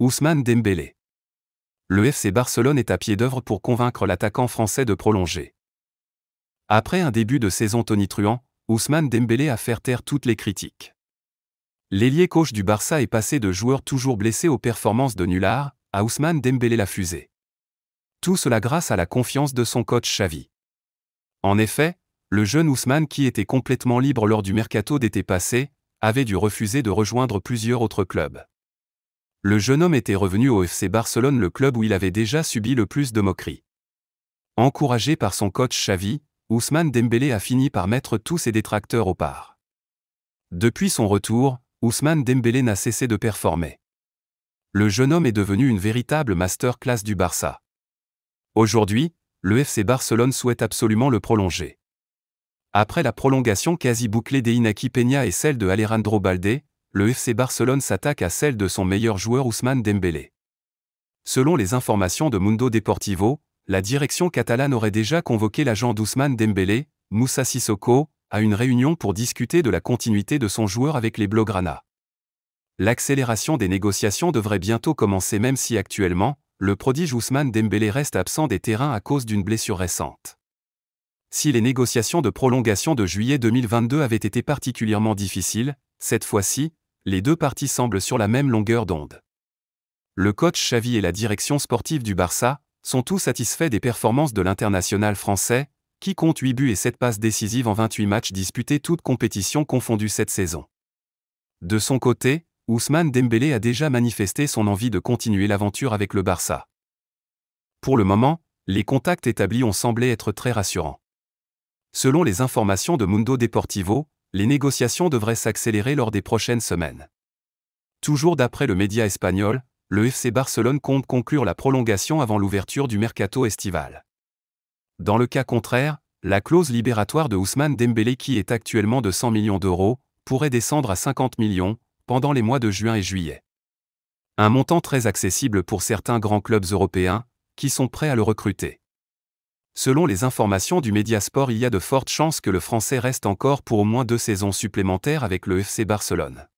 Ousmane Dembélé. Le FC Barcelone est à pied d'œuvre pour convaincre l'attaquant français de prolonger. Après un début de saison tonitruant, Ousmane Dembélé a fait taire toutes les critiques. L'ailier gauche du Barça est passé de joueur toujours blessé aux performances de nullard à Ousmane Dembélé la fusée. Tout cela grâce à la confiance de son coach Xavi. En effet, le jeune Ousmane, qui était complètement libre lors du mercato d'été passé, avait dû refuser de rejoindre plusieurs autres clubs. Le jeune homme était revenu au FC Barcelone, le club où il avait déjà subi le plus de moqueries. Encouragé par son coach Xavi, Ousmane Dembélé a fini par mettre tous ses détracteurs au part. Depuis son retour, Ousmane Dembélé n'a cessé de performer. Le jeune homme est devenu une véritable masterclass du Barça. Aujourd'hui, le FC Barcelone souhaite absolument le prolonger. Après la prolongation quasi bouclée d'Iñaki Peña et celle de Alejandro Balde, le FC Barcelone s'attaque à celle de son meilleur joueur Ousmane Dembélé. Selon les informations de Mundo Deportivo, la direction catalane aurait déjà convoqué l'agent d'Ousmane Dembélé, Moussa Sissoko, à une réunion pour discuter de la continuité de son joueur avec les Blaugrana. L'accélération des négociations devrait bientôt commencer, même si actuellement, le prodige Ousmane Dembélé reste absent des terrains à cause d'une blessure récente. Si les négociations de prolongation de juillet 2022 avaient été particulièrement difficiles, cette fois-ci, les deux parties semblent sur la même longueur d'onde. Le coach Xavi et la direction sportive du Barça sont tous satisfaits des performances de l'international français, qui compte 8 buts et 7 passes décisives en 28 matchs disputés, toutes compétitions confondues cette saison. De son côté, Ousmane Dembélé a déjà manifesté son envie de continuer l'aventure avec le Barça. Pour le moment, les contacts établis ont semblé être très rassurants. Selon les informations de Mundo Deportivo, les négociations devraient s'accélérer lors des prochaines semaines. Toujours d'après le média espagnol, le FC Barcelone compte conclure la prolongation avant l'ouverture du mercato estival. Dans le cas contraire, la clause libératoire de Ousmane Dembélé, qui est actuellement de 100 millions d'euros, pourrait descendre à 50 millions pendant les mois de juin et juillet. Un montant très accessible pour certains grands clubs européens, qui sont prêts à le recruter. Selon les informations du Mediasport, il y a de fortes chances que le Français reste encore pour au moins 2 saisons supplémentaires avec le FC Barcelone.